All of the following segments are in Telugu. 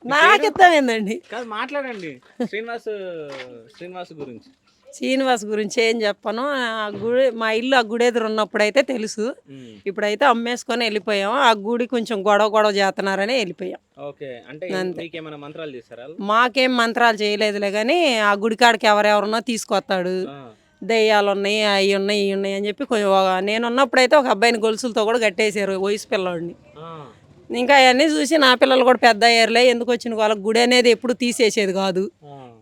నాకు ఇస్తామేందండి. కాదు మాట్లాడండి. శ్రీనివాస్ శ్రీనివాస్ గురించి. శ్రీనివాస్ గురించి ఏం చెప్పను. ఆ గుడి మా ఇల్లు ఆ గుడి ఎదురు ఉన్నప్పుడైతే తెలుసు. ఇప్పుడైతే అమ్మేసుకొని వెళ్ళిపోయాం. ఆ గుడి కొంచెం గొడవ గొడవ చేస్తున్నారని వెళ్ళిపోయాం. ఓకే. అంటే మీకేమైనా మంత్రాలు చేస్తారా? మాకేం మంత్రాలు చేయలేదులే కానీ ఆ గుడి కాడికి ఎవరెవరన్నా తీసుకొస్తాడు. దెయ్యాలు ఉన్నాయి, అవి ఉన్నాయి, ఇవి ఉన్నాయి అని చెప్పి కొంచెం నేను ఉన్నప్పుడైతే ఒక అబ్బాయిని గొలుసులతో కూడా కట్టేశారు, వయసు పిల్లోడిని. ఇంకా అవన్నీ చూసి నా పిల్లలు కూడా పెద్ద అయ్యారులే, ఎందుకు వచ్చిన వాళ్ళకి గుడి అనేది ఎప్పుడు తీసేసేది కాదు,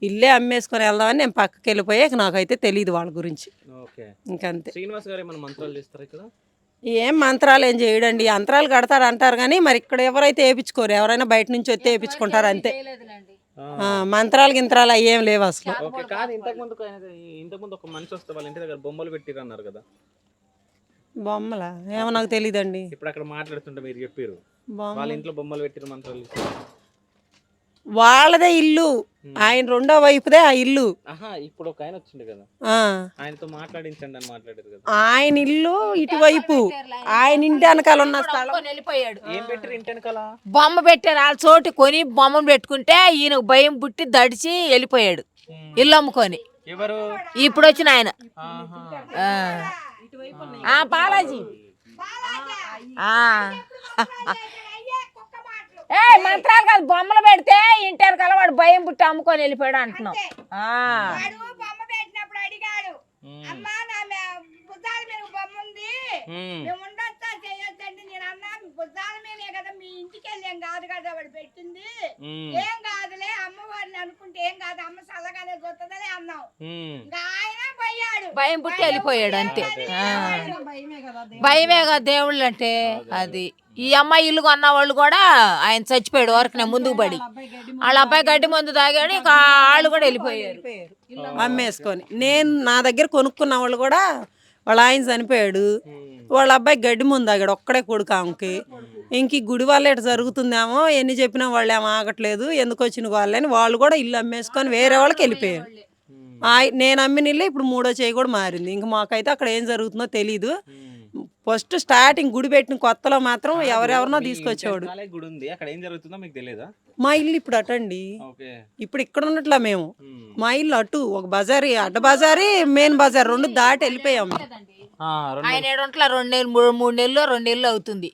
ఇల్లే అమ్మేసుకొని వెళ్దామని నేను పక్కకి వెళ్ళిపోయా. నాకైతే తెలియదు వాళ్ళ గురించి. ఇంకంతే. శ్రీనివాస్ గారు ఏమైనా మంత్రాలు చేస్తారా ఇక్కడ? ఏం మంత్రాలు ఏం చేయడండి. యంత్రాలు కడతారు అంటారు కానీ మరి ఇక్కడ ఎవరైతే వేయించుకోరు, ఎవరైనా బయట నుంచి వస్తే వేయించుకుంటారు అంతే. మంత్రాలు గింత్రాలు అవి ఏం లేవు అసలు. కాదు, ఇంతకుముందు ఒక మనిషి వస్తే వాళ్ళ ఇంటి దగ్గర బొమ్మలు పెట్టిరు అన్నారు కదా. బొమ్మలా ఏమో నాకు తెలియదండి. ఇప్పుడు అక్కడ మాట్లాడుతుంటే మీరు చెప్పారు వాళ్ళ ఇంట్లో బొమ్మలు పెట్టిరు మంత్రాలు. వాళ్ళదే ఇల్లు, ఆయన రెండో వైపుదే ఆ ఇల్లు. ఇప్పుడు ఒక ఆయన వచ్చిండు కదా, ఆయనతో మాట్లాడించండి అని మాట్లాడారు కదా. ఆయన ఇల్లు ఇటువైపు, ఆయన ఇంటి వెనకాల ఉన్న స్థలం వెళ్ళిపోయాడు. ఏం పెట్టారు ఇంటి వెనకాల? బొమ్మ పెట్టారు. వాళ్ళ చోటు కొని బొమ్మ పెట్టుకుంటే ఈయన భయం పుట్టి దడిచి వెళ్ళిపోయాడు ఇల్లు అమ్ముకొని. ఎవరు? ఇప్పుడు వచ్చిన ఆయన బాలాజీ. మంత్రాలు కాదు, బొమ్మలు పెడితే ఇంటారు కదా, వాడు భయం పుట్టి అమ్ముకొని వెళ్ళిపోయాడు అంటున్నాం. బొమ్మ పెట్టినప్పుడు అడిగాడు, అమ్మా నా బుద్ధాల మీద బొమ్మ ఉంది, మేము ఉండొచ్చా చేయొచ్చండి. నేను అన్నా బుద్ధాల మీదే కదా, మీ ఇంటికి వెళ్ళాం కాదు కదా వాడు పెట్టింది, ఏం కాదులే అమ్మవారిని అనుకుంటే ఏం కాదు, అమ్మ చల్లగానే చూస్తుందని అన్నాం. ఇంకా ఆయన పోయాడు, భయం పుట్టి వెళ్ళిపోయాడు అంతే. భయమే కదా దేవుళ్ళు అంటే. అది ఈ అమ్మాయి ఇల్లు కొన్న వాళ్ళు కూడా ఆయన చచ్చిపోయాడు వరకు నేను ముందుకు పడి, వాళ్ళ అబ్బాయి గడ్డి మందు తాగాడు, ఇంకా వాళ్ళు కూడా వెళ్ళిపోయారు అమ్మేసుకొని. నేను నా దగ్గర కొనుక్కున్న వాళ్ళు కూడా వాళ్ళ ఆయన చనిపోయాడు, వాళ్ళ అబ్బాయి గడ్డి ముందు తాగాడు ఒక్కడే కొడుకు ఆమెకి. ఇంక ఈ గుడి వల్ల ఇట్లా జరుగుతుందేమో, ఎన్ని చెప్పినా వాళ్ళు ఏమో ఆగట్లేదు, ఎందుకు వచ్చిన వాళ్ళని వాళ్ళు కూడా ఇల్లు అమ్మేసుకొని వేరే వాళ్ళకి వెళ్ళిపోయారు. నేను అమ్మిన ఇల్లు ఇప్పుడు మూడో చేయి కూడా మారింది. ఇంక మాకైతే అక్కడ ఏం జరుగుతుందో తెలీదు. ఫస్ట్ స్టార్టింగ్ గుడి పెట్టిన కొత్తలో మాత్రం ఎవరెవరినో తీసుకొచ్చేవాడు. మా ఇల్లు ఇప్పుడు అటండి, ఇప్పుడు ఇక్కడ ఉన్నట్లా మేము. మా ఇల్లు అటు ఒక బజారీ, అడ్డ బజారీ, మెయిన్ బజార్ రెండు దాటి వెళ్ళిపోయాము. ఆయన 2 నెలలు 3 నెలలు 2 నెలలు అవుతుంది.